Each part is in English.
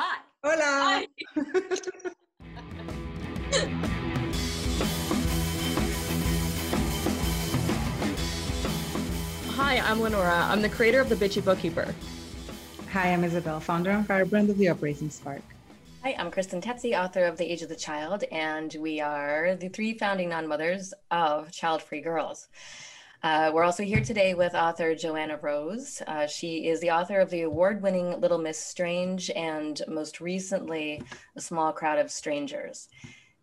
Hi. Hola. Hi. Hi, I'm Lenora. I'm the creator of The Bitchy Bookkeeper. Hi, I'm Isabel, founder and firebrand of the Operating Spark. Hi, I'm Kristen Tetzi, author of The Age of the Child, and we are the three founding non-mothers of Childfree Girls. We're also here today with author Joanna Rose. She is the author of the award-winning Little Miss Strange and most recently, A Small Crowd of Strangers.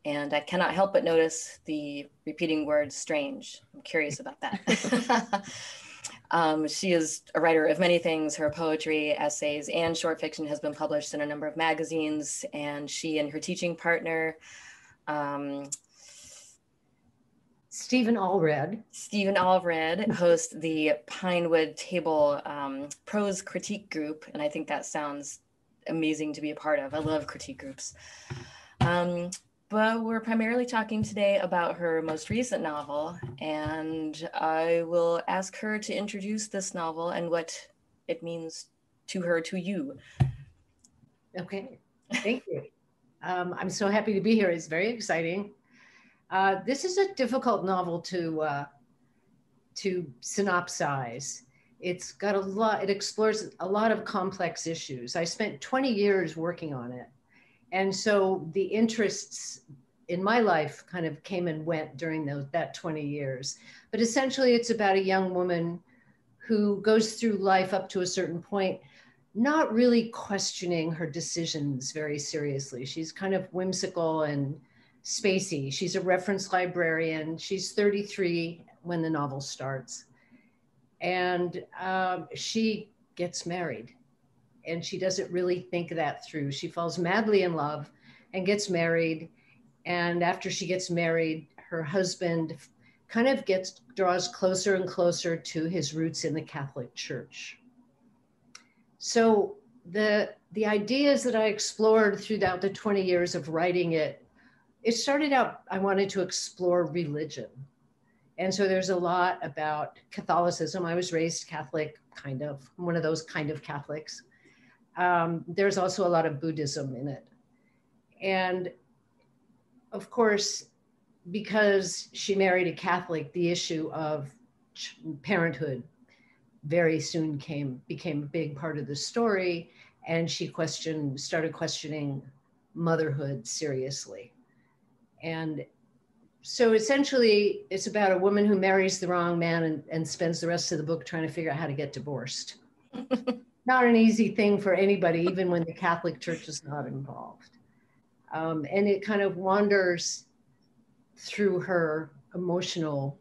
And I cannot help but notice the repeating word strange. I'm curious about that. She is a writer of many things. Her poetry, essays, and short fiction has been published in a number of magazines. And she and her teaching partner, Stephen Allred host the Pinewood Table prose critique group. And I think that sounds amazing to be a part of. I love critique groups. But we're primarily talking today about her most recent novel, and I will ask her to introduce this novel and what it means to her, to you. Okay, thank you. I'm so happy to be here. It's very exciting. This is a difficult novel to synopsize. It's got a lot, it explores a lot of complex issues. I spent 20 years working on it. And so the interests in my life kind of came and went during that 20 years. But essentially, it's about a young woman who goes through life up to a certain point, not really questioning her decisions very seriously. She's kind of whimsical and spacey. She's a reference librarian. She's 33 when the novel starts. And she gets married. And she doesn't really think that through. She falls madly in love and gets married. And after she gets married, her husband kind of draws closer and closer to his roots in the Catholic Church. So the ideas that I explored throughout the 20 years of writing it started out, I wanted to explore religion. And so there's a lot about Catholicism. I was raised Catholic, kind of, one of those kind of Catholics. There's also a lot of Buddhism in it. And of course, because she married a Catholic, the issue of parenthood very soon became a big part of the story. And she started questioning motherhood seriously. And so essentially, it's about a woman who marries the wrong man and spends the rest of the book trying to figure out how to get divorced. Not an easy thing for anybody, even when the Catholic Church is not involved. And it kind of wanders through her emotional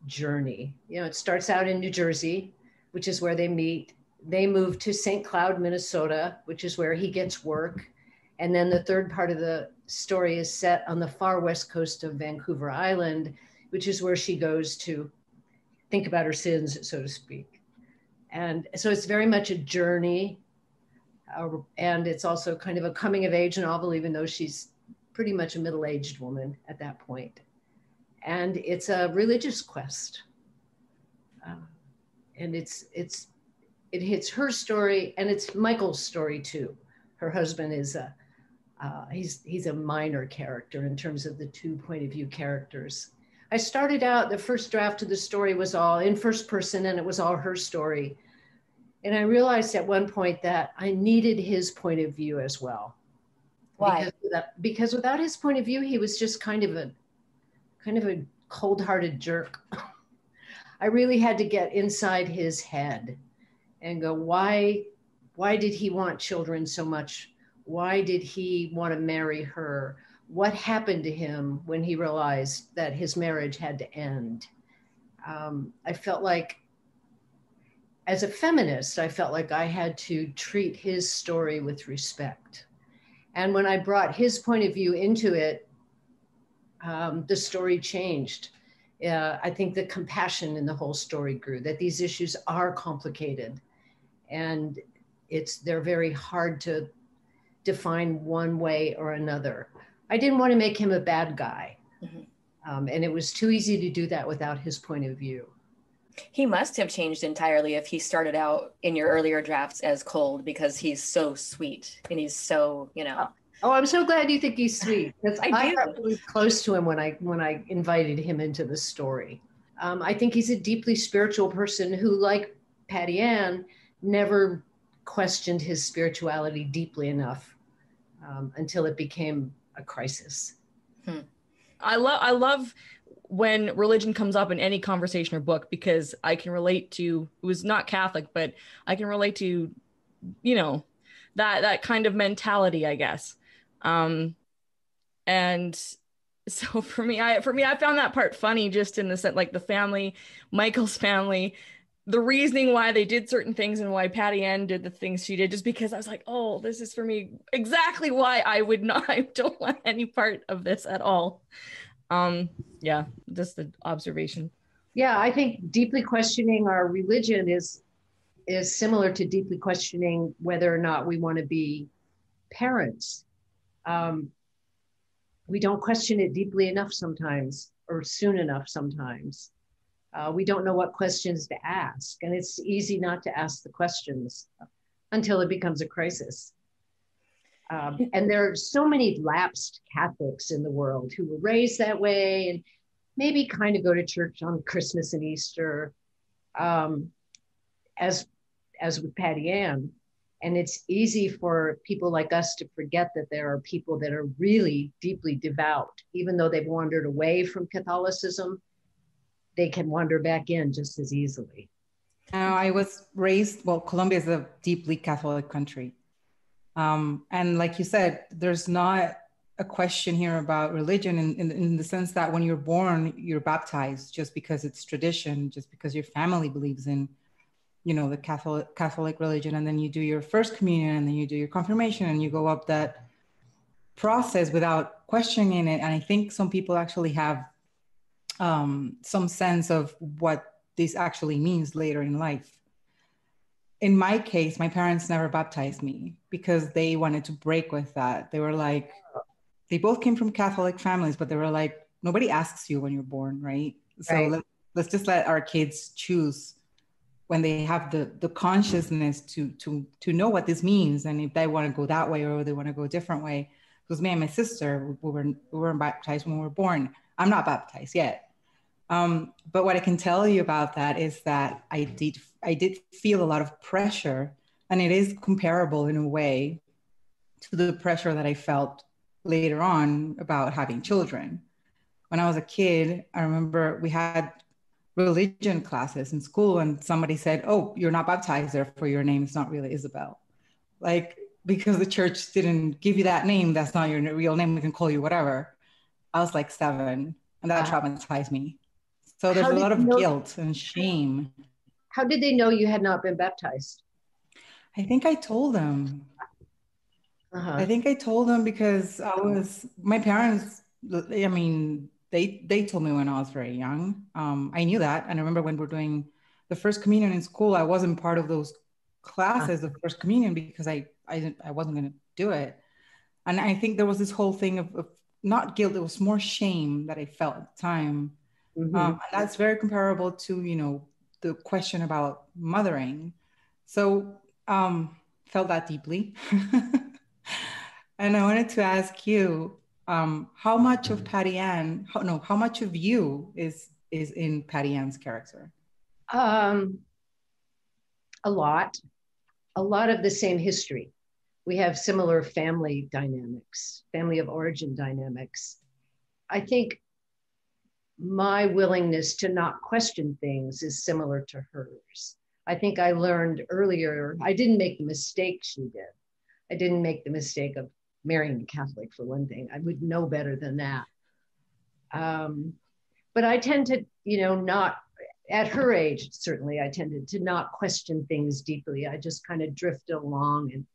journey. You know, it starts out in New Jersey, which is where they meet. They move to St. Cloud, Minnesota, which is where he gets work. And then the third part of the story is set on the far west coast of Vancouver Island, which is where she goes to think about her sins, so to speak. And so it's very much a journey. And it's also kind of a coming of age novel, even though she's pretty much a middle-aged woman at that point. And it's a religious quest. And it hits her story, and it's Michael's story too. Her husband is he's a minor character in terms of the two point of view characters. I started out, the first draft of the story was all in first person, and it was all her story. And I realized at one point that I needed his point of view as well. Why? Because without his point of view, he was just kind of a cold-hearted jerk. I really had to get inside his head and go, why did he want children so much? Why did he want to marry her? What happened to him when he realized that his marriage had to end? I felt like, as a feminist, I felt like I had to treat his story with respect. And when I brought his point of view into it, the story changed. I think the compassion in the whole story grew, that these issues are complicated and they're very hard to define one way or another. I didn't want to make him a bad guy. Mm-hmm. And it was too easy to do that without his point of view. He must have changed entirely if he started out in your earlier drafts as cold, because he's so sweet and he's so, Oh, I'm so glad you think he's sweet, because I I do. got really close to him when I invited him into the story. I think he's a deeply spiritual person who, like Patty Ann, never questioned his spirituality deeply enough until it became a crisis. I love when religion comes up in any conversation or book, because I can relate to, who's not Catholic, but I can relate to, that kind of mentality, I guess. And so for me, I found that part funny, just in the sense, like the family, Michael's family, the reasoning why they did certain things and why Patty Ann did the things she did, just because I was like, oh, this is for me exactly why I would not, I don't want any part of this at all. Yeah, just the observation. Yeah, I think deeply questioning our religion is similar to deeply questioning whether or not we want to be parents. We don't question it deeply enough sometimes, or soon enough sometimes. We don't know what questions to ask, and it's easy not to ask the questions until it becomes a crisis. And there are so many lapsed Catholics in the world who were raised that way and maybe kind of go to church on Christmas and Easter, as with Patty Ann. And it's easy for people like us to forget that there are people that are really deeply devout. Even though they've wandered away from Catholicism, they can wander back in just as easily. Now, I was raised, well, Colombia is a deeply Catholic country. And like you said, there's not a question here about religion in the sense that when you're born, you're baptized just because it's tradition, just because your family believes in, the Catholic religion. And then you do your first communion, and then you do your confirmation, and you go up that process without questioning it. And I think some people actually have some sense of what this actually means later in life. In my case, my parents never baptized me because they wanted to break with that. They were like, they both came from Catholic families, but they were like, nobody asks you when you're born, right? So Right. let's just let our kids choose when they have the consciousness to know what this means, and if they want to go that way or they want to go a different way. Because me and my sister, we weren't baptized when we were born. I'm not baptized yet. But what I can tell you about that is that I did feel a lot of pressure, and it is comparable in a way to the pressure that I felt later on about having children. When I was a kid, I remember we had religion classes in school, and somebody said, "Oh, you're not baptized, therefore your name is not really Isabel." Like, because the church didn't give you that name, that's not your real name, we can call you whatever. I was like 7, and that traumatized me. So there's a lot of guilt and shame. How did they know you had not been baptized? I think I told them. I think I told them because my parents, I mean, they told me when I was very young. I knew that. And I remember when we're doing the first communion in school, I wasn't part of those classes of first communion because I wasn't going to do it. And I think there was this whole thing of not guilt, it was more shame that I felt at the time. And that's very comparable to, the question about mothering. So felt that deeply. And I wanted to ask you, how much of Patty Ann, how much of you is in Patty Ann's character? A lot of the same history. We have similar family dynamics, family of origin dynamics. I think my willingness to not question things is similar to hers. I think I learned earlier, I didn't make the mistake she did. I didn't make the mistake of marrying a Catholic, for one thing. I would know better than that. But I tend to, not, at her age, certainly, I tended to not question things deeply. I just kind of drifted along and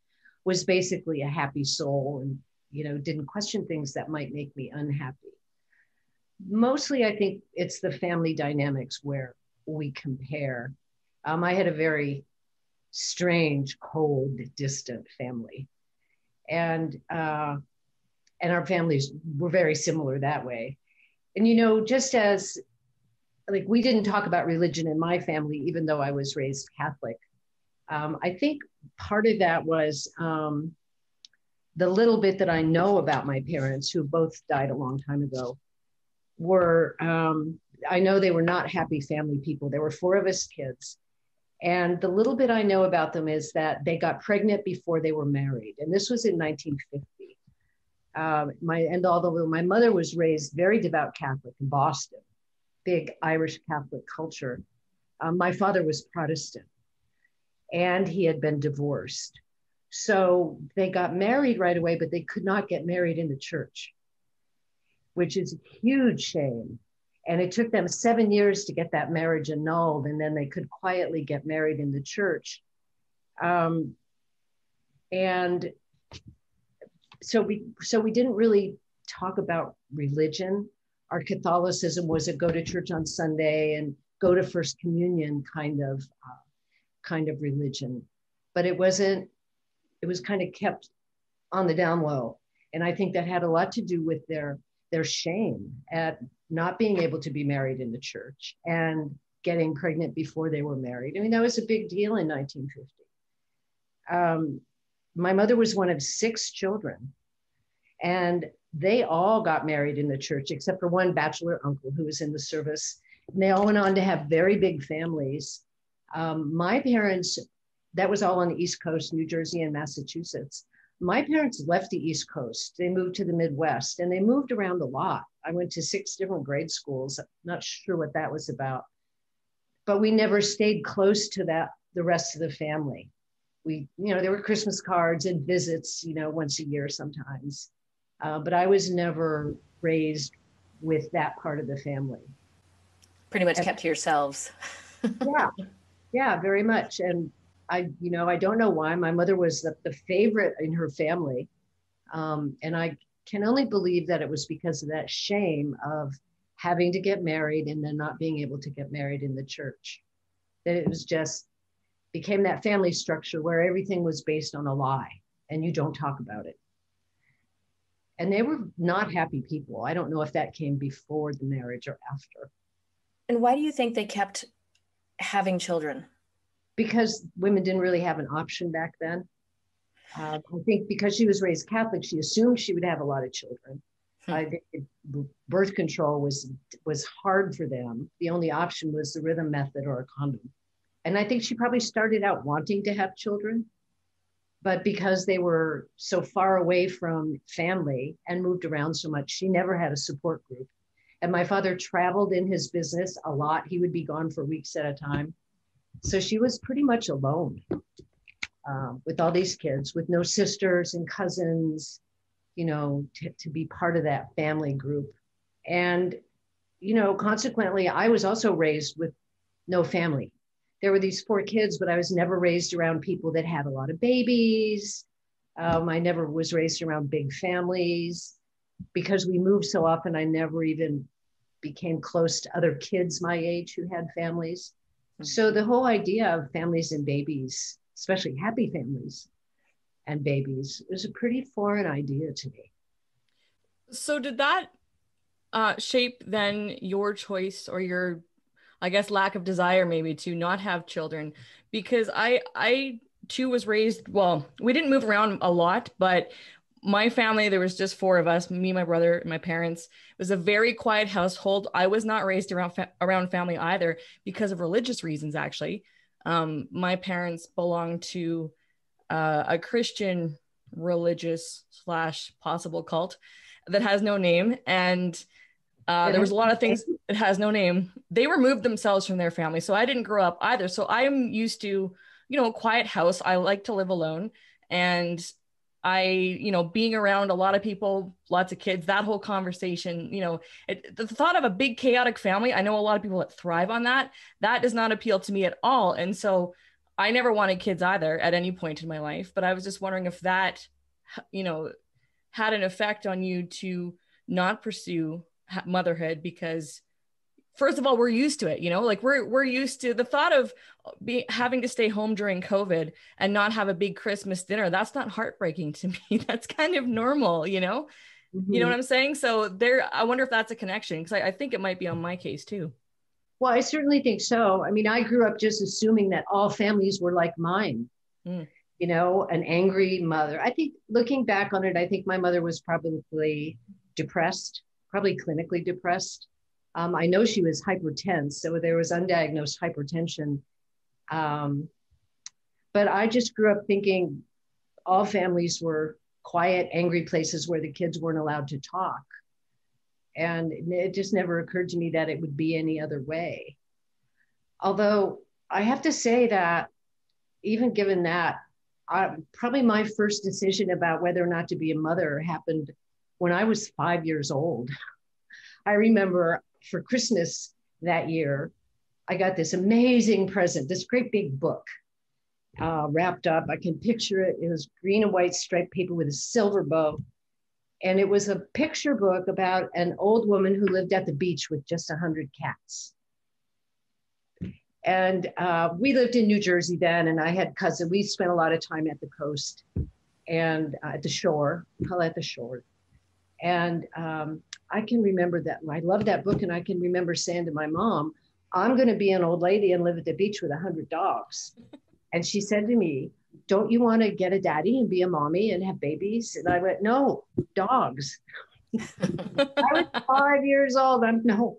was basically a happy soul and, didn't question things that might make me unhappy. Mostly, I think it's the family dynamics where we compare. I had a very strange, cold, distant family. And our families were very similar that way. And, just as like we didn't talk about religion in my family, even though I was raised Catholic. I think part of that was the little bit that I know about my parents, who both died a long time ago, were, I know they were not happy family people. There were four of us kids. And the little bit I know about them is that they got pregnant before they were married. And this was in 1950. Although my mother was raised very devout Catholic in Boston, big Irish Catholic culture, my father was Protestant and he had been divorced. So they got married right away, but they could not get married in the church, which is a huge shame. And it took them 7 years to get that marriage annulled, and then they could quietly get married in the church. And so we didn't really talk about religion. Our Catholicism was a go to church on Sunday and go to First Communion kind of religion, but it was kind of kept on the down low. And I think that had a lot to do with their shame at not being able to be married in the church and getting pregnant before they were married. I mean, that was a big deal in 1950. My mother was one of 6 children, and they all got married in the church, except for one bachelor uncle who was in the service. And they all went on to have very big families. My parents, that was all on the East Coast, New Jersey and Massachusetts. My parents left the East Coast. They moved to the Midwest, and they moved around a lot. I went to 6 different grade schools. I'm not sure what that was about, but we never stayed close to the rest of the family. There were Christmas cards and visits, once a year sometimes. But I was never raised with that part of the family. Pretty much kept to yourselves. Yeah, very much. And I don't know why. My mother was the favorite in her family. And I can only believe that it was because of that shame of having to get married and then not being able to get married in the church. That it was just became that family structure where everything was based on a lie and you don't talk about it. And they were not happy people. I don't know if that came before the marriage or after. And why do you think they kept having children? Because women didn't really have an option back then. I think because she was raised Catholic, she assumed she would have a lot of children. Birth control was hard for them. The only option was the rhythm method or a condom. And I think she probably started out wanting to have children, but because they were so far away from family and moved around so much, she never had a support group. And my father traveled in his business a lot. He would be gone for weeks at a time. So she was pretty much alone with all these kids, with no sisters and cousins, to be part of that family group. And, consequently, I was also raised with no family. There were these 4 kids, but I was never raised around people that had a lot of babies. I never was raised around big families. Because we moved so often, I never even became close to other kids my age who had families. So the whole idea of families and babies, especially happy families and babies, was a pretty foreign idea to me. So did that shape then your choice or your, I guess, lack of desire maybe to not have children? Because I too was raised, well, we didn't move around a lot, but my family, there was just 4 of us, me, my brother, and my parents. It was a very quiet household. I was not raised around family either because of religious reasons, actually. My parents belonged to a Christian religious / possible cult that has no name. And there was a lot of things that has no name. They removed themselves from their family. So I didn't grow up either. So I'm used to, a quiet house. I like to live alone. And being around a lot of people, lots of kids, that whole conversation, the thought of a big chaotic family, I know a lot of people that thrive on that does not appeal to me at all. And so I never wanted kids either at any point in my life, but I was just wondering if that, had an effect on you to not pursue motherhood, because first of all, we're used to it, like we're used to the thought of having to stay home during COVID and not have a big Christmas dinner. That's not heartbreaking to me. That's kind of normal, Mm-hmm. You know what I'm saying? So I wonder if that's a connection, because I think it might be on my case too. Well, I certainly think so. I mean, I grew up just assuming that all families were like mine, Mm. you know, an angry mother. I think looking back on it, I think my mother was probably depressed, probably clinically depressed. I know she was hypertense, so there was undiagnosed hypertension. Um, but I just grew up thinking all families were quiet, angry places where the kids weren't allowed to talk. And it just never occurred to me that it would be any other way. Although I have to say that even given that, probably my first decision about whether or not to be a mother happened when I was 5 years old. I remember for Christmas that year, I got this amazing present, this great big book wrapped up. I can picture it. It was green and white striped paper with a silver bow. And it was a picture book about an old woman who lived at the beach with just 100 cats. And we lived in New Jersey then, and I had cousins. We spent a lot of time at the coast and at the shore, call it the shore. And I can remember that. I love that book, and I can remember saying to my mom, I'm going to be an old lady and live at the beach with 100 dogs. And she said to me, don't you want to get a daddy and be a mommy and have babies? And I went, no, dogs. I was 5 years old. No,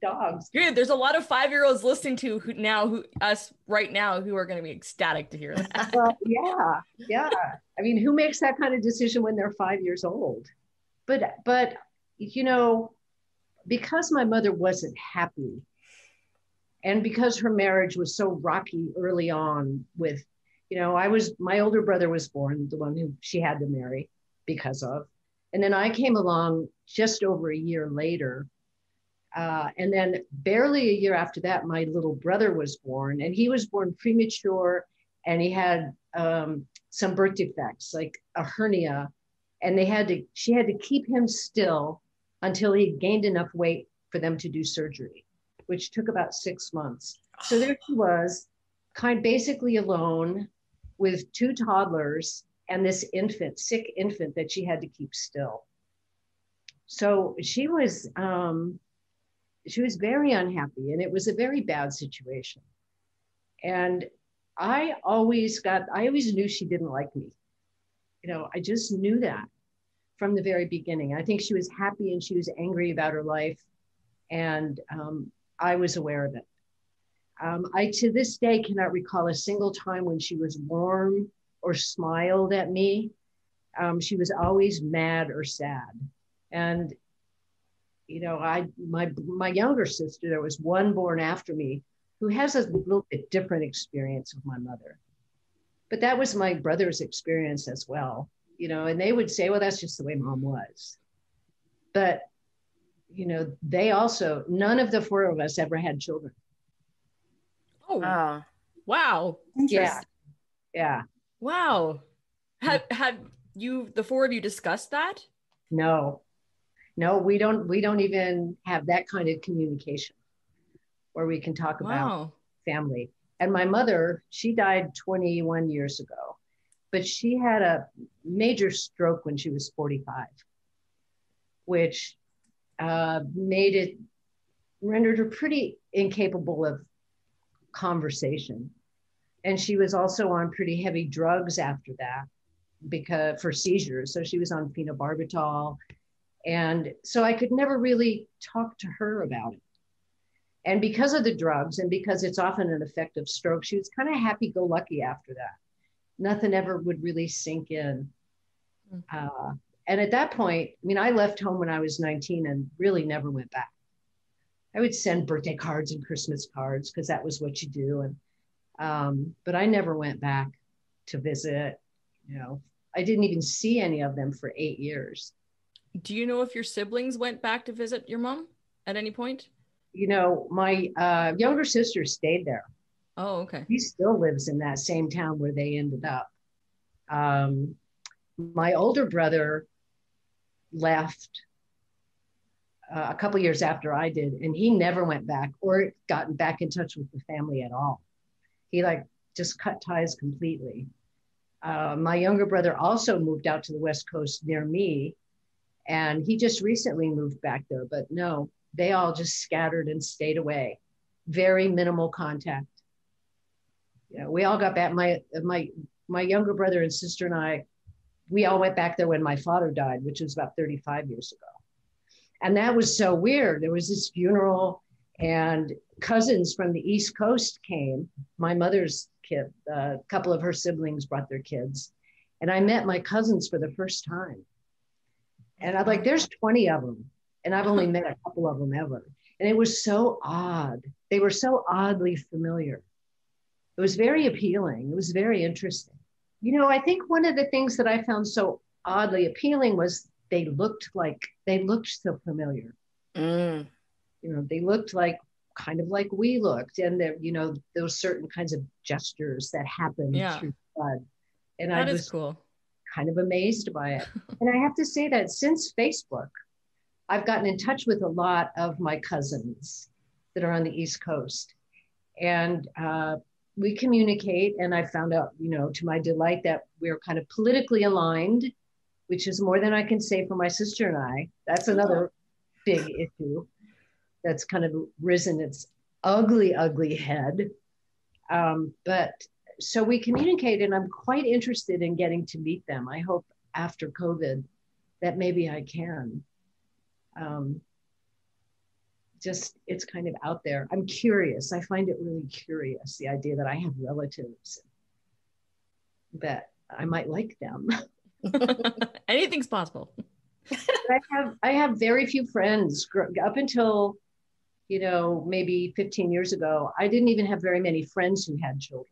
dogs. Good. There's a lot of 5-year-olds listening to us right now who are going to be ecstatic to hear that. Well, yeah. I mean, who makes that kind of decision when they're 5 years old? But you know, because my mother wasn't happy, and because her marriage was so rocky early on with, you know, my older brother was born, the one who she had to marry because of. And then I came along just over a year later. And then barely a year after that, my little brother was born, and he was born premature, and he had some birth defects, like a hernia. And she had to keep him still until he gained enough weight for them to do surgery, which took about 6 months. So there she was, basically alone with 2 toddlers and this sick infant that she had to keep still. So she was very unhappy, and it was a very bad situation. And I always knew she didn't like me. You know, I just knew that from the very beginning. I think she was happy and she was angry about her life. And I was aware of it. I, to this day, cannot recall a single time when she was warm or smiled at me. She was always mad or sad. And, you know, my younger sister, there was one born after me who has a little bit different experience of my mother. But that was my brother's experience as well, you know, and they would say, well, that's just the way mom was. But, you know, none of the 4 of us ever had children. Oh, wow. Yeah. Wow. Have you, the 4 of you, discussed that? No, we don't even have that kind of communication where we can talk about family. And my mother, she died 21 years ago, but she had a major stroke when she was 45, which rendered her pretty incapable of conversation. And she was also on pretty heavy drugs after that for seizures. So she was on phenobarbital. And so I could never really talk to her about it. And because of the drugs, and because it's often an effect of stroke, she was kind of happy-go-lucky after that. Nothing ever would really sink in. And at that point, I mean, I left home when I was 19 and really never went back. I would send birthday cards and Christmas cards because that was what you do. And but I never went back to visit. You know, I didn't even see any of them for 8 years. Do you know if your siblings went back to visit your mom at any point? You know, my younger sister stayed there. Oh, okay. She still lives in that same town where they ended up. My older brother left a couple years after I did, and he never went back or gotten back in touch with the family at all. He just cut ties completely. My younger brother also moved out to the West Coast near me, and he just recently moved back there, but no, they all just scattered and stayed away. very minimal contact. You know, we all got back. My younger brother and sister and I, we all went back there when my father died, which was about 35 years ago. And that was so weird. There was this funeral and cousins from the East Coast came. My mother's kid, a couple of her siblings brought their kids. And I met my cousins for the first time. And I'm like, there's 20 of them. And I've only met a couple of them ever. And it was so odd. They were so oddly familiar. It was very appealing. It was very interesting. You know, I think one of the things that I found so oddly appealing was they looked so familiar. Mm. You know, they looked like kind of like we looked, and there, you know, those certain kinds of gestures that happened through blood. And I was cool. Kind of amazed by it. And I have to say that since Facebook, I've gotten in touch with a lot of my cousins that are on the East Coast. And we communicate, and I found out, you know, to my delight, that we're kind of politically aligned, which is more than I can say for my sister and I. That's another big issue that's kind of risen its ugly, ugly head. But so we communicate, and I'm quite interested in getting to meet them. I hope after COVID that maybe I can. Just, it's kind of out there. I'm curious. I find it really curious, the idea that I have relatives, that I might like them. Anything's possible. I have very few friends. Up until, you know, maybe 15 years ago, I didn't even have very many friends who had children.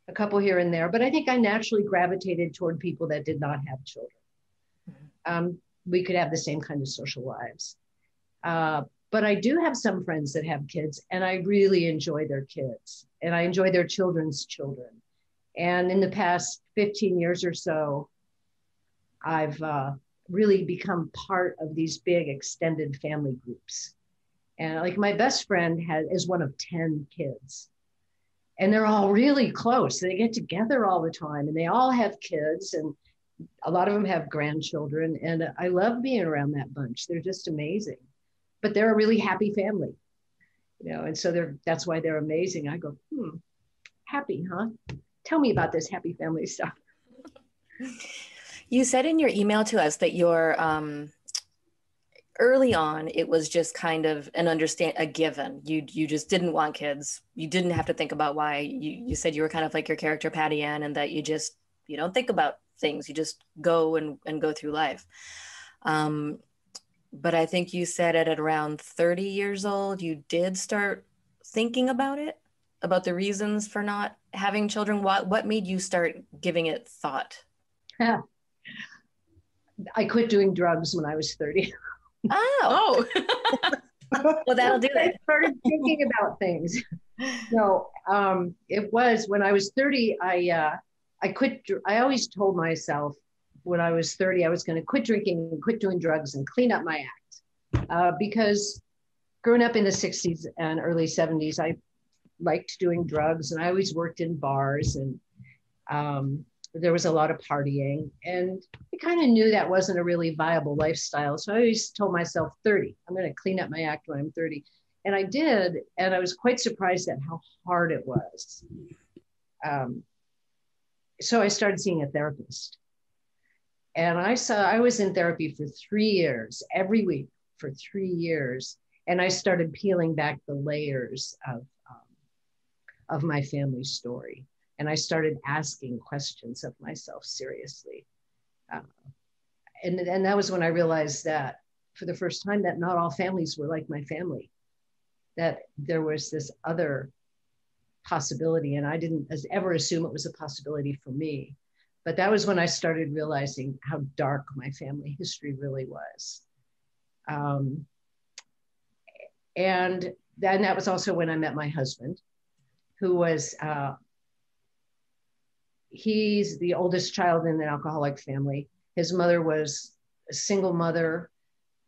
A couple here and there, but I think I naturally gravitated toward people that did not have children. We could have the same kind of social lives. But I do have some friends that have kids, and I really enjoy their kids, and I enjoy their children's children. And in the past 15 years or so, I've really become part of these big extended family groups. And like my best friend is one of 10 kids. And they're all really close. They get together all the time, and they all have kids, and a lot of them have grandchildren. And I love being around that bunch. They're just amazing. But they're a really happy family, you know, and so that's why they're amazing. I go, happy, huh? Tell me about this happy family stuff. You said in your email to us that your early on, it was just kind of a given. You just didn't want kids. You didn't have to think about why. You said you were kind of like your character Patty Ann, and that you don't think about things. You just go and go through life. But I think you said at around 30 years old, you did start thinking about it, about the reasons for not having children. What made you start giving it thought? I quit doing drugs when I was 30. Oh. Well, that'll do it. I started thinking about things. No, it was when I was 30, I quit. I always told myself when I was 30, I was going to quit drinking and quit doing drugs and clean up my act. Because growing up in the 60s and early 70s, I liked doing drugs, and I always worked in bars, and there was a lot of partying, and I kind of knew that wasn't a really viable lifestyle. So I always told myself 30, I'm going to clean up my act when I'm 30. And I did. And I was quite surprised at how hard it was. So I started seeing a therapist. And I was in therapy for 3 years, every week for 3 years. And I started peeling back the layers of my family story. And I started asking questions of myself seriously. And that was when I realized that for the first time that not all families were like my family, that there was this other possibility. And I didn't ever assume it was a possibility for me. But that was when I started realizing how dark my family history really was. And then that was also when I met my husband, who was, he's the oldest child in an alcoholic family. His mother was a single mother,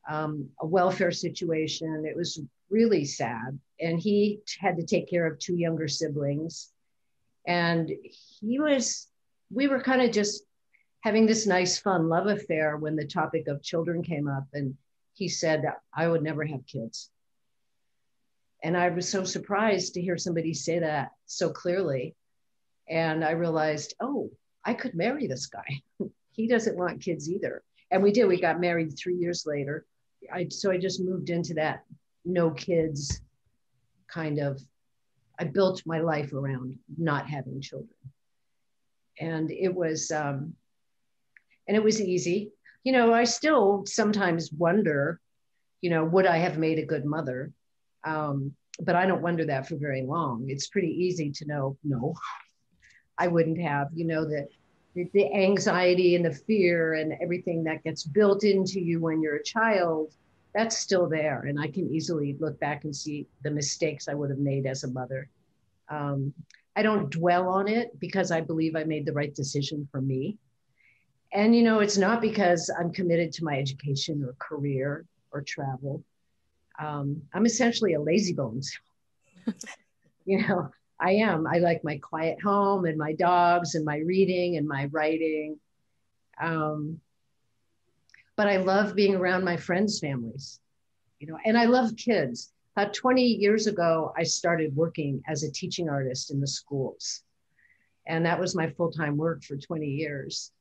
a welfare situation. It was really sad. And he had to take care of 2 younger siblings. And we were kind of just having this nice, fun love affair when the topic of children came up. And he said, I would never have kids. And I was so surprised to hear somebody say that so clearly. And I realized, oh, I could marry this guy. He doesn't want kids either. And we did. We got married 3 years later. So I just moved into that no kids kind of, I built my life around not having children. And it was easy. You know, I still sometimes wonder, you know, would I have made a good mother? But I don't wonder that for very long. It's pretty easy to know, no, I wouldn't have, you know, that the anxiety and the fear and everything that gets built into you when you're a child, that's still there. And I can easily look back and see the mistakes I would have made as a mother. I don't dwell on it because I believe I made the right decision for me. And, you know, it's not because I'm committed to my education or career or travel. I'm essentially a lazy bones. You know, I am. I like my quiet home and my dogs and my reading and my writing. But I love being around my friends' families, you know, and I love kids. About 20 years ago, I started working as a teaching artist in the schools. And that was my full-time work for 20 years,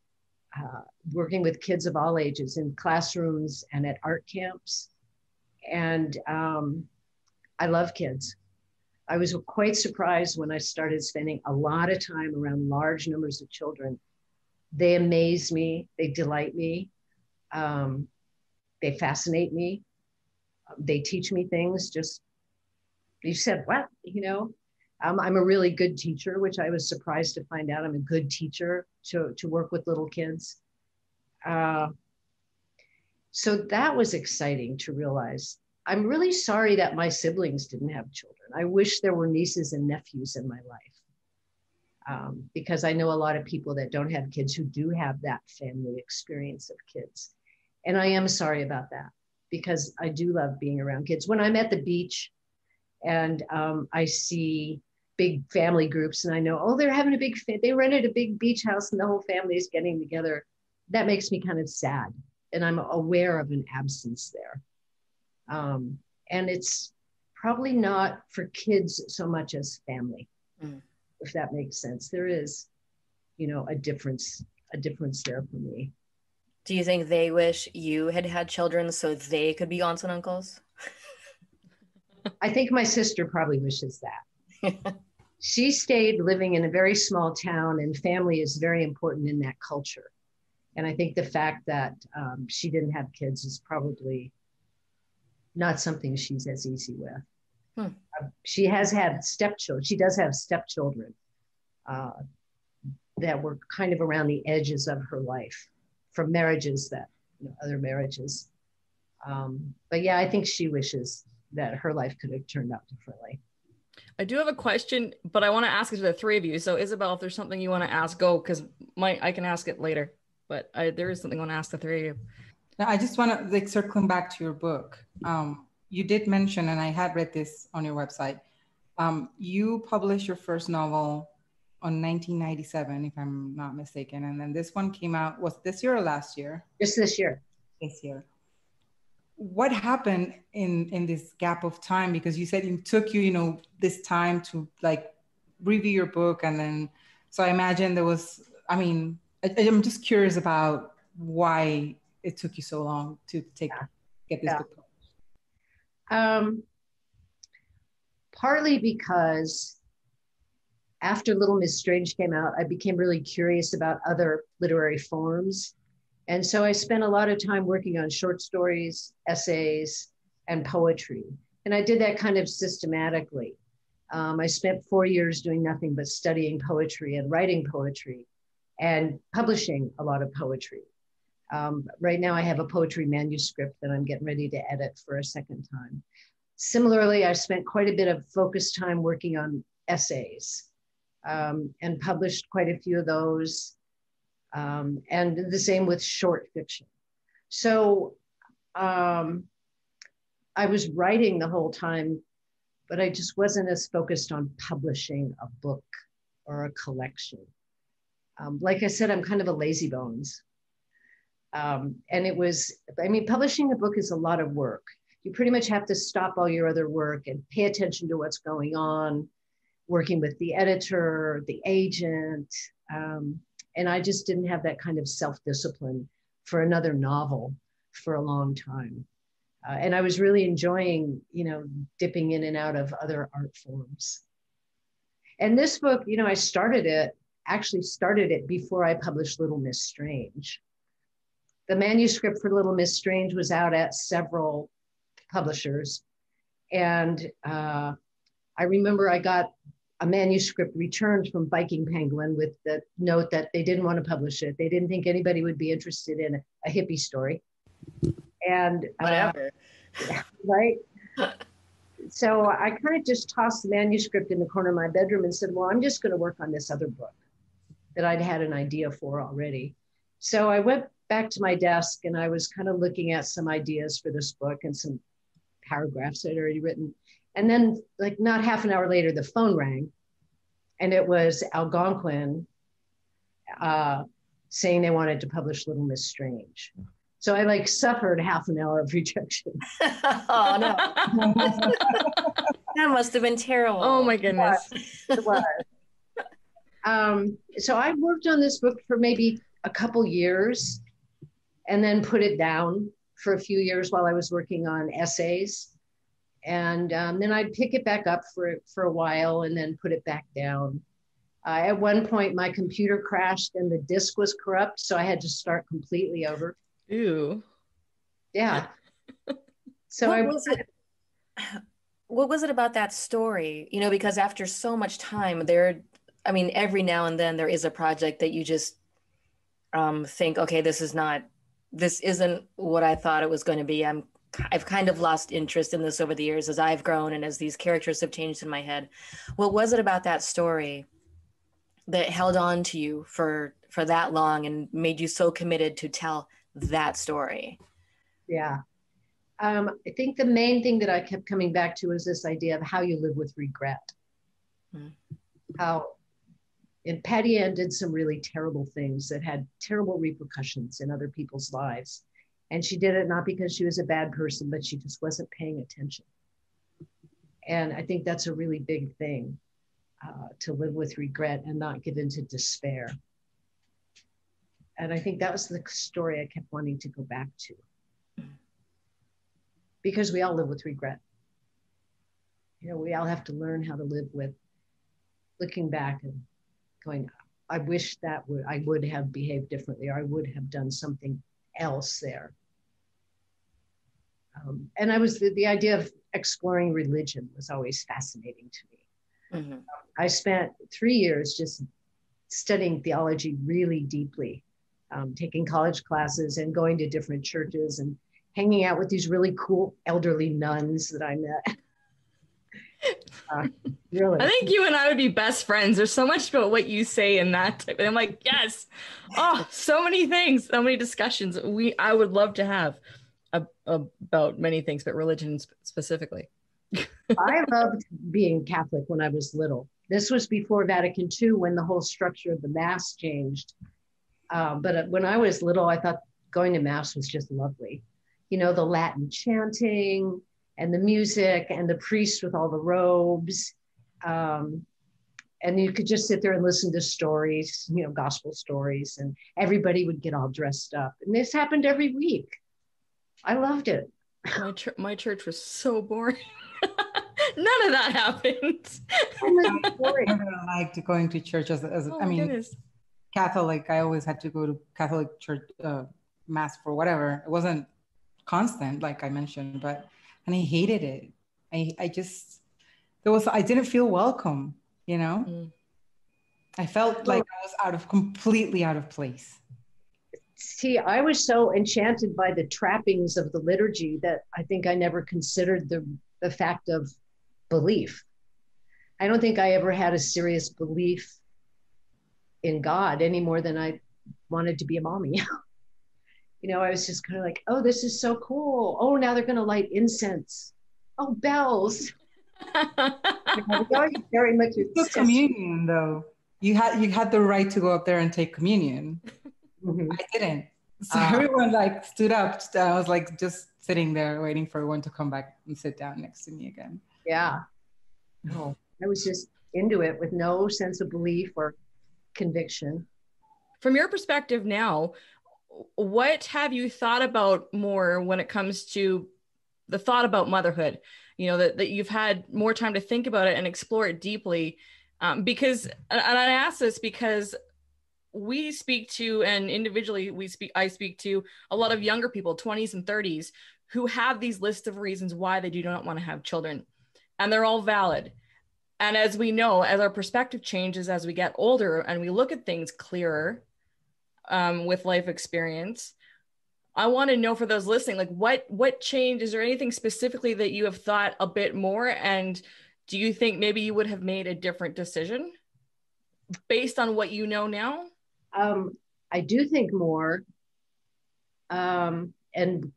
working with kids of all ages in classrooms and at art camps. And I love kids. I was quite surprised when I started spending a lot of time around large numbers of children. They amaze me, they delight me, they fascinate me. They teach me things. Just, you said, what, you know, I'm a really good teacher, which I was surprised to find out. I'm a good teacher to work with little kids. So that was exciting to realize. I'm really sorry that my siblings didn't have children. I wish there were nieces and nephews in my life, because I know a lot of people that don't have kids who do have that family experience of kids. And I am sorry about that, because I do love being around kids. When I'm at the beach and I see big family groups and I know, oh, they're having a they rented a big beach house and the whole family is getting together, that makes me kind of sad. And I'm aware of an absence there. And it's probably not for kids so much as family, if that makes sense. There is, you know, a difference there for me. Do you think they wish you had had children so they could be aunts and uncles? I think my sister probably wishes that. She stayed living in a very small town, and family is very important in that culture. And I think the fact that she didn't have kids is probably not something she's as easy with. She has had stepchildren. She does have stepchildren that were kind of around the edges of her life from marriages that, you know, other marriages. But yeah, I think she wishes that her life could have turned out differently. I do have a question, but I want to ask it to the three of you. So Isabel, if there's something you want to ask, go, because I can ask it later. But there is something I want to ask the three of you. Now, I just want to, like, circling back to your book. You did mention, and I had read this on your website, you published your first novel on 1997, if I'm not mistaken. And then this one came out, was this year or last year? Just this year. This year. What happened in this gap of time? Because you said it took you, you know, this time to like review your book. And then, so I imagine there was, I mean, I'm just curious about why it took you so long to get this book published. Partly because after Little Miss Strange came out, I became really curious about other literary forms. And so I spent a lot of time working on short stories, essays, and poetry. And I did that kind of systematically. I spent 4 years doing nothing but studying poetry and writing poetry and publishing a lot of poetry. Right now I have a poetry manuscript that I'm getting ready to edit for a second time. Similarly, I spent quite a bit of focused time working on essays and published quite a few of those. And the same with short fiction. So I was writing the whole time, but I just wasn't as focused on publishing a book or a collection. Like I said, I'm kind of a lazy bones. And it was, I mean, publishing a book is a lot of work. you pretty much have to stop all your other work and pay attention to what's going on, working with the editor, the agent. And I just didn't have that kind of self-discipline for another novel for a long time. And I was really enjoying, dipping in and out of other art forms. And this book, I started it before I published Little Miss Strange. The manuscript for Little Miss Strange was out at several publishers. And I remember I got a manuscript returned from Viking Penguin with the note that they didn't want to publish it. They didn't think anybody would be interested in a hippie story. And whatever. Right? So I kind of just tossed the manuscript in the corner of my bedroom and said, well, I'm just going to work on this other book that I'd had an idea for already. So I went back to my desk and I was kind of looking at some ideas for this book and some paragraphs I'd already written. And then, like, not half an hour later, the phone rang, and it was Algonquin saying they wanted to publish Little Miss Strange. So I suffered half an hour of rejection. Oh no, that must have been terrible. Oh my goodness. It was. So I worked on this book for maybe a couple years, and then put it down for a few years while I was working on essays. And then I'd pick it back up for a while and then put it back down. At one point, my computer crashed and the disk was corrupt, so I had to start completely over. Ew. Yeah. So what was it about that story? Because after so much time, every now and then there is a project that you just think, okay, this isn't what I thought it was going to be. I've kind of lost interest in this over the years as I've grown and as these characters have changed in my head. What was it about that story that held on to you for that long and made you so committed to tell that story? Yeah. I think the main thing that I kept coming back to is this idea of how you live with regret. And Patty Ann did some really terrible things that had terrible repercussions in other people's lives. And she did it not because she was a bad person, but she just wasn't paying attention. And I think that's a really big thing, to live with regret and not get into despair. And I think that was the story I kept wanting to go back to. Because we all live with regret. We all have to learn how to live with looking back and going, I wish I would have behaved differently, or I would have done something else there. And the idea of exploring religion was always fascinating to me. Mm-hmm. I spent 3 years just studying theology really deeply, taking college classes and going to different churches and hanging out with these really cool elderly nuns that I met. Really. I think you and I would be best friends. There's so much about what you say in that type. And I'm like, yes. Oh, so many things, so many discussions I would love to have about many things, but religion specifically. I loved being Catholic when I was little. This was before Vatican II, when the whole structure of the Mass changed. But when I was little, I thought going to Mass was just lovely. The Latin chanting and the music and the priest with all the robes. And you could just sit there and listen to stories, gospel stories, and everybody would get all dressed up. And this happened every week. I loved it. My church was so boring. None of that happened. I liked going to church goodness. Catholic. I always had to go to Catholic church Mass for whatever. It wasn't constant, like I mentioned, and I hated it. I didn't feel welcome, I felt like I was completely out of place. See, I was so enchanted by the trappings of the liturgy that I think I never considered the fact of belief. I don't think I ever had a serious belief in God any more than I wanted to be a mommy. I was just kind of like, oh, this is so cool. Oh, now they're going to light incense. Oh, bells. Very much communion, though. You had the right to go up there and take communion. Mm-hmm. I didn't. So everyone like stood up. I was like just sitting there waiting for everyone to come back and sit down next to me again. Yeah. No, I was just into it with no sense of belief or conviction. From your perspective now, what have you thought about more when it comes to the thought about motherhood? You know, that you've had more time to think about it and explore it deeply. Because, and I ask this because we speak to, and individually I speak to a lot of younger people, 20s and 30s, who have these lists of reasons why they do not want to have children. And they're all valid. And as we know, as our perspective changes as we get older and we look at things clearer, with life experience, I want to know for those listening, like what changed? Is there anything specifically that you have thought a bit more? And do you think maybe you would have made a different decision based on what you know now? I do think more, and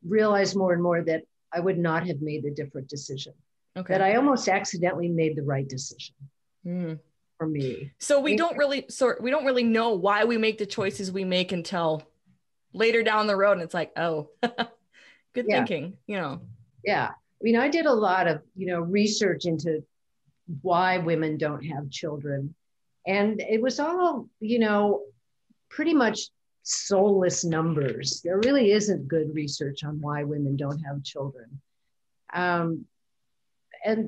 realize more and more that I would not have made a different decision. Okay. That I almost accidentally made the right decision. For me. So we don't really know why we make the choices we make until later down the road. And it's like, oh, good thinking, you know? Yeah. I mean, I did a lot of, research into why women don't have children. And it was all, pretty much soulless numbers. There really isn't good research on why women don't have children.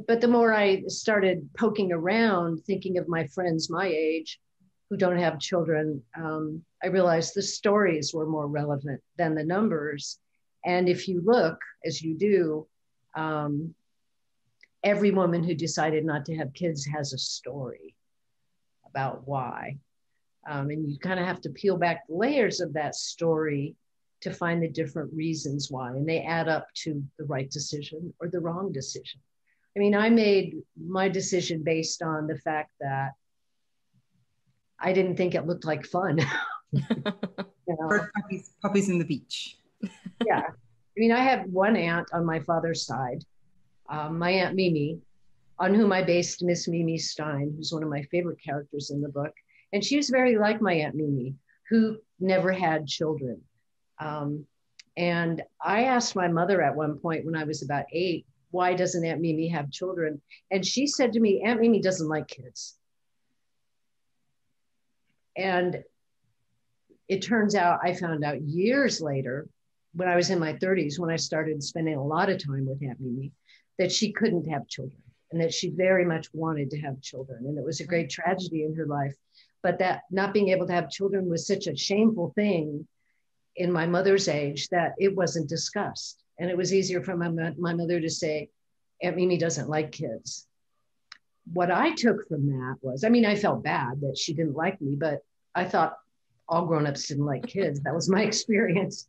But the more I started poking around, thinking of my friends my age who don't have children, I realized the stories were more relevant than the numbers. And if you look, as you do, every woman who decided not to have kids has a story about why. And you kind of have to peel back the layers of that story to find the different reasons why. And they add up to the right decision or the wrong decision. I mean, I made my decision based on the fact that I didn't think it looked like fun. Puppies in the beach. Yeah. I mean, I have one aunt on my father's side, my Aunt Mimi, on whom I based Miss Mimi Stein, who's one of my favorite characters in the book. And she was very like my Aunt Mimi, who never had children. And I asked my mother at one point when I was about 8, why doesn't Aunt Mimi have children? And she said to me, Aunt Mimi doesn't like kids. And it turns out, I found out years later, when I was in my 30s, when I started spending a lot of time with Aunt Mimi, that she couldn't have children and that she very much wanted to have children. And it was a great tragedy in her life. But that not being able to have children was such a shameful thing in my mother's age that it wasn't discussed. And it was easier for my mother to say, Aunt Mimi doesn't like kids. What I took from that was, I mean, I felt bad that she didn't like me, but I thought all grownups didn't like kids. That was my experience.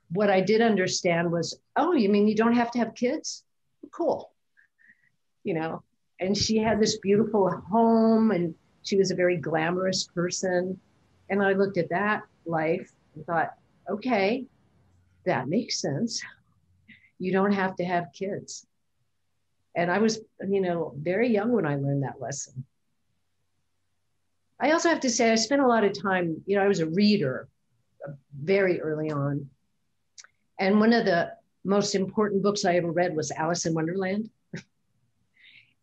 What I did understand was, oh, you mean you don't have to have kids? Cool. And she had this beautiful home and she was a very glamorous person. And I looked at that life and thought, okay, that makes sense. You don't have to have kids. And I was, very young when I learned that lesson. I also have to say, I spent a lot of time, I was a reader very early on. And one of the most important books I ever read was Alice in Wonderland,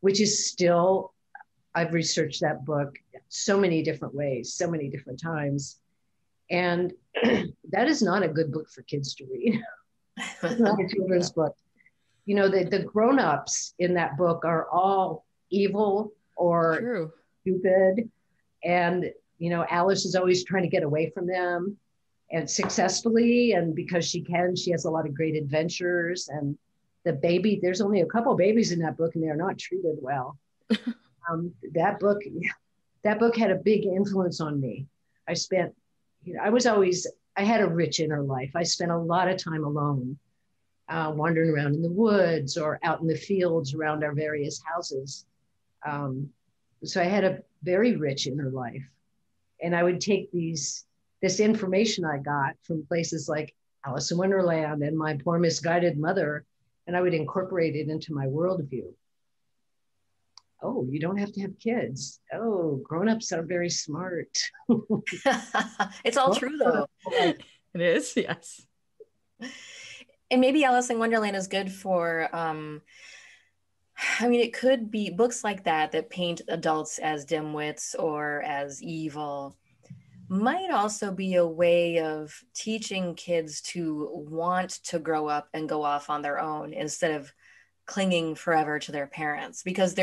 which is still, I've researched that book so many different ways, so many different times. And that is not a good book for kids to read. It's not a children's book. The grown-ups in that book are all evil or stupid. And, Alice is always trying to get away from them and successfully. And because she can, she has a lot of great adventures. And there's only a couple babies in that book and they're not treated well. That book had a big influence on me. I had a rich inner life. I spent a lot of time alone, wandering around in the woods or out in the fields around our various houses. So I had a very rich inner life. And I would take this information I got from places like Alice in Wonderland and My Poor Misguided Mother, and I would incorporate it into my worldview. Oh, you don't have to have kids. Oh, grown-ups are very smart. It's all true though. It is, yes. And maybe Alice in Wonderland is good for, I mean, it could be books like that paint adults as dimwits or as evil, might also be a way of teaching kids to want to grow up and go off on their own instead of clinging forever to their parents. Because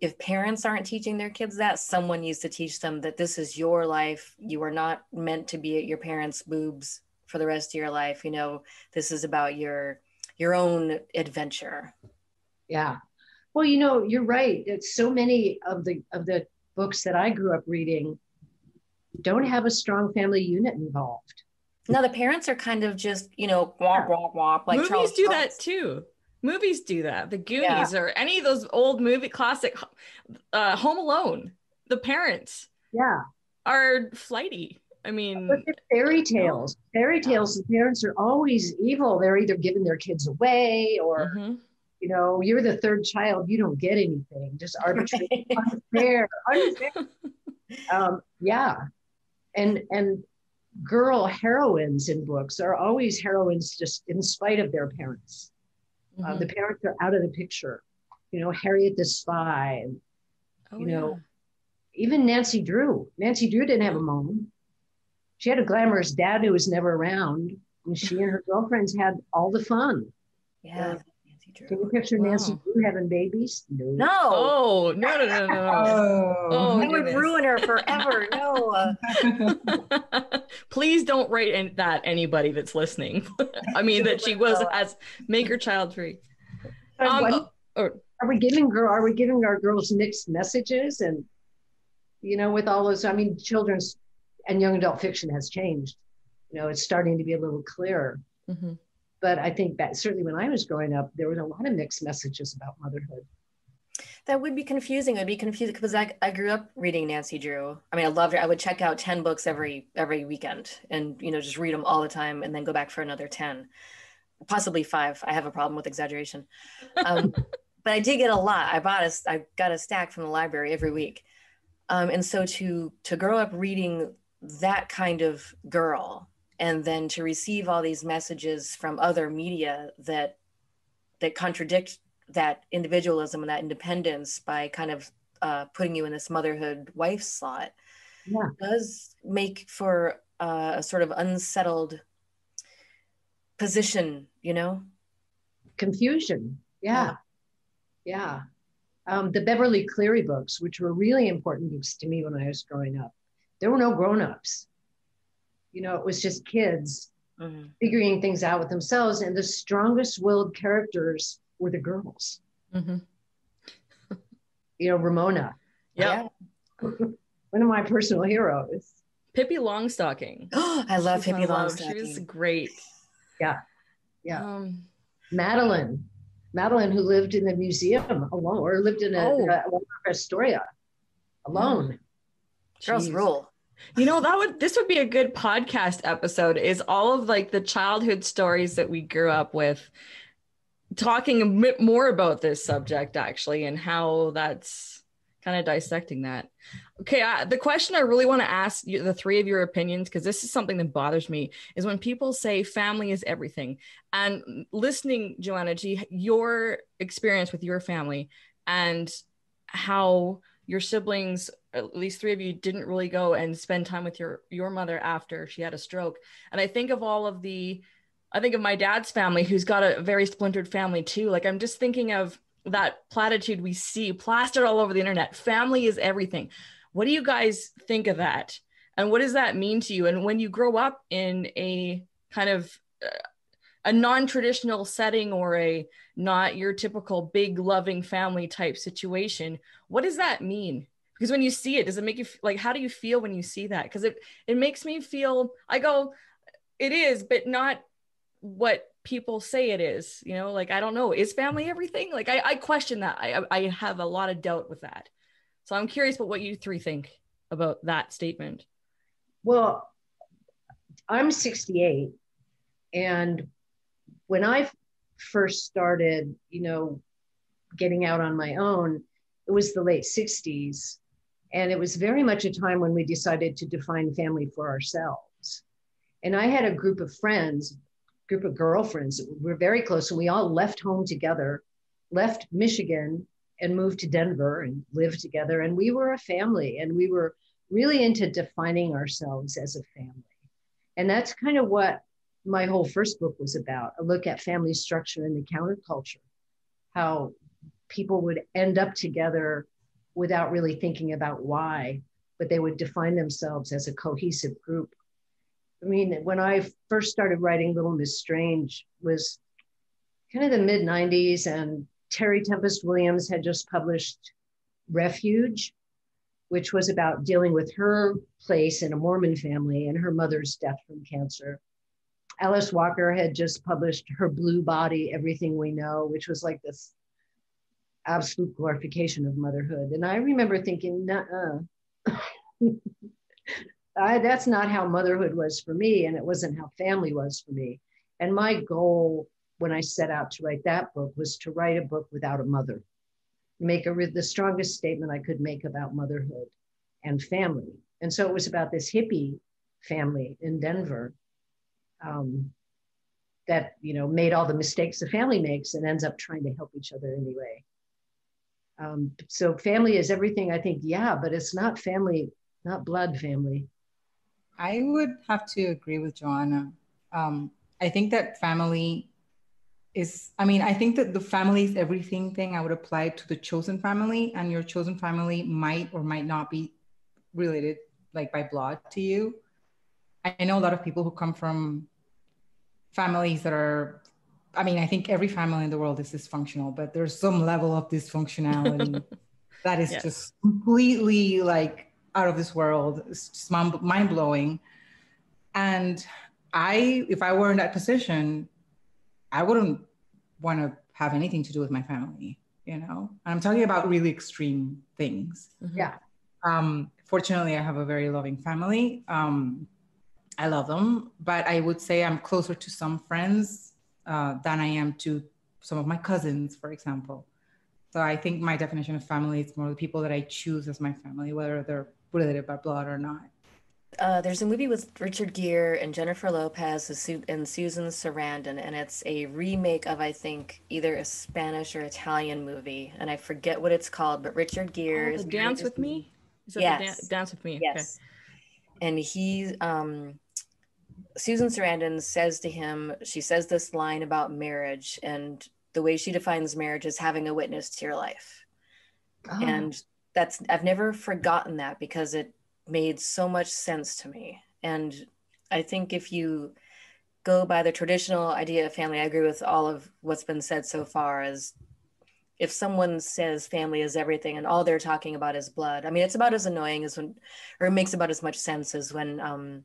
if parents aren't teaching their kids that, someone needs to teach them that this is your life. You are not meant to be at your parents' boobs for the rest of your life. You know, this is about your own adventure. Yeah. Well, you know, you're right. It's so many of the books that I grew up reading don't have a strong family unit involved. No, the parents are kind of just, you know, womp, womp, womp. Like movies Charles do Schultz. that too. Movies do that. The Goonies or any of those old movie classic, Home Alone. The parents are flighty. I mean, but they're fairy tales. Fairy tales, the parents are always evil. They're either giving their kids away or, you know, you're the third child, you don't get anything. Just arbitrary, unfair. Yeah. And girl heroines in books are always heroines just in spite of their parents. The parents are out of the picture. You know, Harriet the Spy, and you know, even Nancy Drew. Nancy Drew didn't have a mom. She had a glamorous dad who was never around, and she and her girlfriends had all the fun. Yeah. Can you picture Nancy Drew having babies? No. Oh, no. Oh, I would ruin her forever. No. Please don't write that anybody that's listening. I mean, that she was as make her child free. Are we giving our girls mixed messages? And, you know, with all those, I mean, children's and young adult fiction has changed. You know, it's starting to be a little clearer. But I think that certainly when I was growing up, there was a lot of mixed messages about motherhood. That would be confusing. It would be confusing because I grew up reading Nancy Drew. I mean, I loved her. I would check out 10 books every weekend and, you know, just read them all the time and then go back for another 10, possibly 5. I have a problem with exaggeration. But I did get a lot. I got a stack from the library every week. And so to grow up reading that kind of girl, and then to receive all these messages from other media that contradict that individualism and that independence by kind of putting you in this motherhood wife slot does make for a sort of unsettled position, you know? Confusion. Yeah. The Beverly Cleary books, which were really important books to me when I was growing up, there were no grown-ups. You know, it was just kids figuring things out with themselves. And the strongest willed characters were the girls. You know, Ramona. Yeah. One of my personal heroes. Pippi Longstocking. I love Pippi Longstocking. She was great. Yeah. Madeline, who lived in the museum alone, or lived in a Astoria alone. Girls rule. You know, this would be a good podcast episode, is all of like the childhood stories that we grew up with, talking a bit more about this subject actually, and how that's kind of dissecting that. Okay, the question I really want to ask you, the three of your opinions, because this is something that bothers me, is when people say family is everything. And listening, Joanna, to your experience with your family and how your siblings, at least 3 of you, didn't really go and spend time with your mother after she had a stroke. And I think of I think of my dad's family, who's got a very splintered family too. Like, I'm just thinking of that platitude we see plastered all over the internet. Family is everything. What do you guys think of that? And what does that mean to you? And when you grow up in a kind of a non-traditional setting, or a not your typical big loving family type situation, what does that mean? Because when you see it, does it make you like, how do you feel when you see that? Because it makes me feel, I go, it is, but not what people say it is, you know, like, I don't know, is family everything? Like, I question that. I have a lot of doubt with that. So I'm curious about what you 3 think about that statement. Well, I'm 68, and when I first started, you know, getting out on my own, it was the late 60s. And it was very much a time when we decided to define family for ourselves. And I had a group of friends, group of girlfriends that were very close, and we all left home together, left Michigan and moved to Denver and lived together. And we were a family, and we were really into defining ourselves as a family. And that's kind of what my whole first book was about, a look at family structure and the counterculture, how people would end up together without really thinking about why, but they would define themselves as a cohesive group. I mean, when I first started writing Little Miss Strange was kind of the mid 90s, and Terry Tempest Williams had just published Refuge, which was about dealing with her place in a Mormon family and her mother's death from cancer. Alice Walker had just published her Blue Body, Everything We Know, which was like this absolute glorification of motherhood. And I remember thinking, that's not how motherhood was for me, and it wasn't how family was for me. And my goal when I set out to write that book was to write a book without a mother, make the strongest statement I could make about motherhood and family. And so it was about this hippie family in Denver that, you know, made all the mistakes the family makes and ends up trying to help each other anyway. So family is everything, I think, yeah, but it's not family, not blood family. I would have to agree with Joanna. I think that family is, I mean, I think that the family is everything thing I would apply to the chosen family, and your chosen family might or might not be related like by blood to you. I know a lot of people who come from families that are, I mean, I think every family in the world is dysfunctional, but there's some level of dysfunctionality that is just completely like out of this world. It's just mind blowing. And if I were in that position, I wouldn't want to have anything to do with my family, you know? And I'm talking about really extreme things. Yeah. Fortunately, I have a very loving family. I love them, but I would say I'm closer to some friends than I am to some of my cousins, for example. So I think my definition of family is more the people that I choose as my family, whether they're related by blood or not. There's a movie with Richard Gere and Jennifer Lopez and Susan Sarandon, and it's a remake of, I think, either a Spanish or Italian movie, and I forget what it's called, but Richard Gere is Dance with Me? Is that yes. Dance with Me? Yes. Okay. And Susan Sarandon says to him, she says this line about marriage, and the way she defines marriage is having a witness to your life. Oh. And I've never forgotten that, because it made so much sense to me. And I think if you go by the traditional idea of family, I agree with all of what's been said so far. As if someone says family is everything and all they're talking about is blood, I mean, it's about as annoying as when, or it makes about as much sense as when,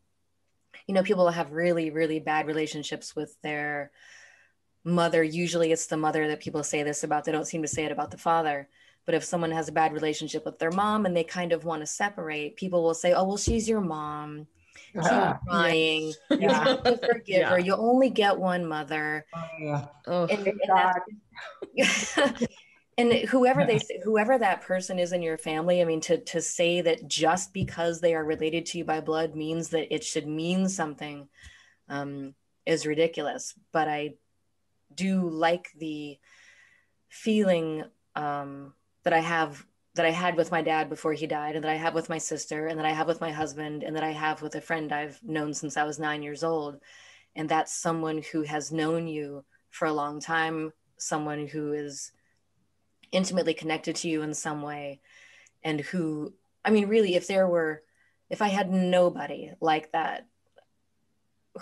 you know, people have really, really bad relationships with their mother. Usually it's the mother that people say this about. They don't seem to say it about the father. But if someone has a bad relationship with their mom and they kind of want to separate, people will say, oh, well, she's your mom. Keep crying. Yeah. You have to forgive her. You only get one mother. And whoever that person is in your family, I mean, to say that just because they are related to you by blood means that it should mean something is ridiculous. But I do like the feeling that I had with my dad before he died, and that I have with my sister, and that I have with my husband, and that I have with a friend I've known since I was 9 years old. And that's someone who has known you for a long time, someone who is intimately connected to you in some way, and who, I mean, really, if I had nobody like that,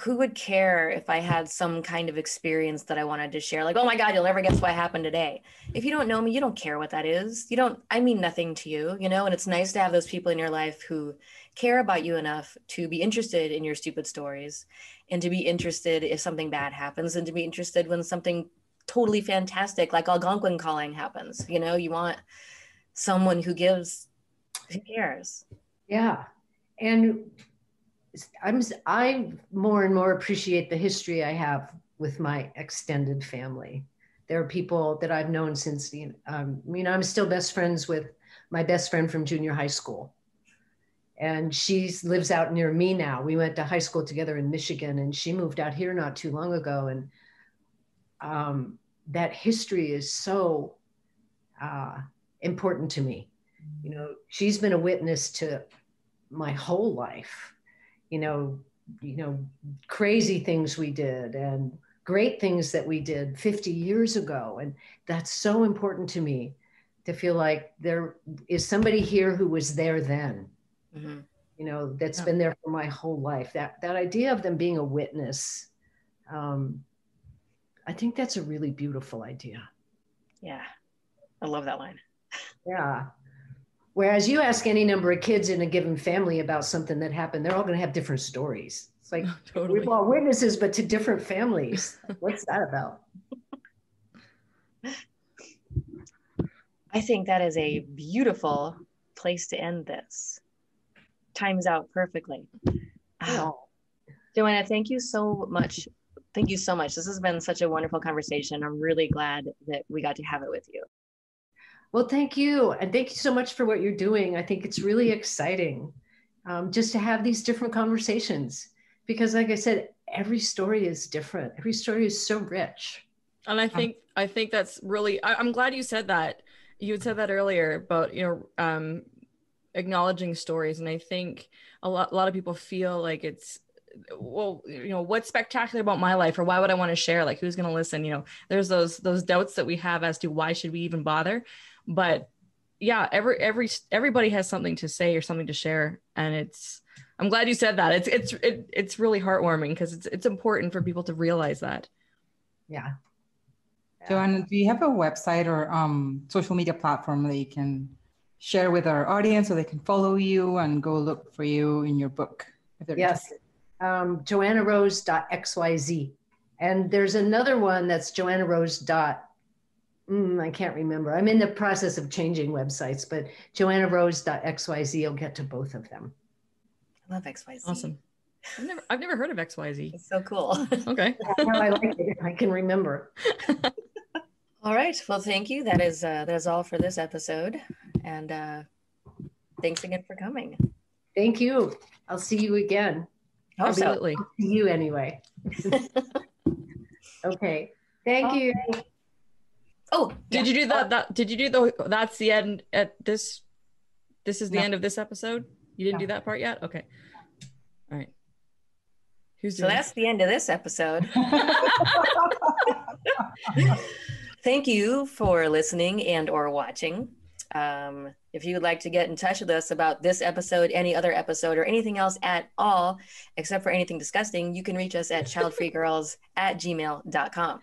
who would care if I had some kind of experience that I wanted to share? Like, oh my God, you'll never guess what happened today. If you don't know me, you don't care what that is. I mean nothing to you, you know? And it's nice to have those people in your life who care about you enough to be interested in your stupid stories, and to be interested if something bad happens, and to be interested when something totally fantastic like Algonquin calling happens. You know, you want someone who cares. Yeah. And I more and more appreciate the history I have with my extended family. There are people that I've known since, I'm still best friends with my best friend from junior high school. And she lives out near me now. We went to high school together in Michigan, and she moved out here not too long ago. And that history is so important to me. You know, she's been a witness to my whole life, you know, crazy things we did and great things that we did 50 years ago. And that's so important to me, to feel like there is somebody here who was there then, Mm-hmm. you know, that's been there for my whole life. That idea of them being a witness, I think that's a really beautiful idea. Yeah, I love that line. Yeah. Whereas you ask any number of kids in a given family about something that happened, they're all going to have different stories. It's like, Totally. we're all witnesses, but to different families. What's that about? I think that is a beautiful place to end this. Time's out perfectly. Oh. Joanna, thank you so much. Thank you so much. This has been such a wonderful conversation. I'm really glad that we got to have it with you. Well, thank you. And thank you so much for what you're doing. I think it's really exciting just to have these different conversations, because like I said, every story is different. Every story is so rich. And I think that's really, I'm glad you said that. You had said that earlier about, acknowledging stories. And I think a lot of people feel like it's, well, what's spectacular about my life, or why would I want to share? Like, who's going to listen? There's those doubts that we have as to why should we even bother. But yeah, everybody has something to say or something to share. And I'm glad you said that. It's really heartwarming, because it's important for people to realize that. Yeah. Joanna, do you have a website or social media platform that you can share with our audience so they can follow you and go look for you in your book? Yes. JoannaRose.xyz. And there's another one that's JoannaRose. I can't remember. I'm in the process of changing websites, but JoannaRose.xyz, you'll get to both of them. I love XYZ. Awesome. I've never heard of XYZ. It's so cool. Okay. I like it. I can remember. All right. Well, thank you. That is all for this episode. And thanks again for coming. Thank you. I'll see you again. Absolutely. I'll see you anyway. Okay. Thank you. Oh, did you do that? Did you do that's the end at this? This is the end of this episode? You didn't do that part yet? Okay. All right. So that's the end of this episode. Thank you for listening and or watching. If you would like to get in touch with us about this episode, any other episode, or anything else at all, except for anything disgusting, you can reach us at childfreegirls@gmail.com.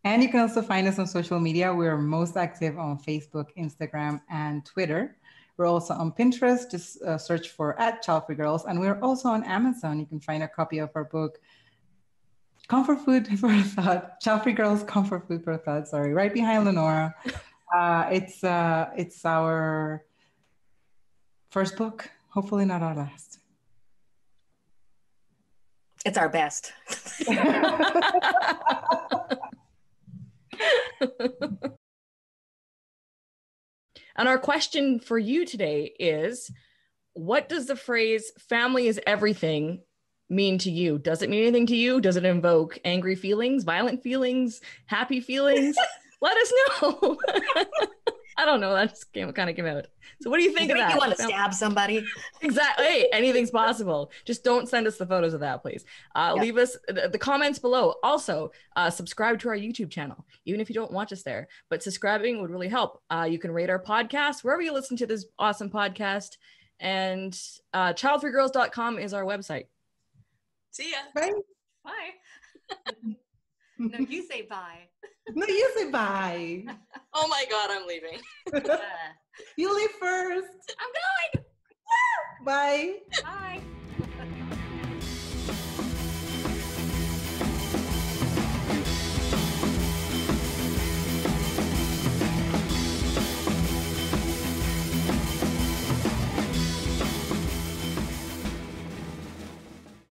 And you can also find us on social media. We're most active on Facebook, Instagram, and Twitter. We're also on Pinterest. Just search for @ChildfreeGirls. And we're also on Amazon. You can find a copy of our book, Comfort Food for a Thought, Childfree Girls, Comfort Food for a Thought, sorry, right behind Lenora. It's our first book, hopefully not our last. It's our best. And our question for you today is, what does the phrase "family is everything" mean to you? Does it mean anything to you? Does it invoke angry feelings, violent feelings, happy feelings? Let us know. I don't know. That just kind of came out. So what do you think of that? You want to stab somebody? Exactly. Hey, anything's possible. Just don't send us the photos of that, please. Leave us the comments below. Also, subscribe to our YouTube channel, even if you don't watch us there. But subscribing would really help. You can rate our podcast wherever you listen to this awesome podcast. And childfreegirls.com is our website. See ya. Bye. Bye. No, you say bye. No, you say bye. Oh my God, I'm leaving. You leave first. I'm going. Bye. Bye.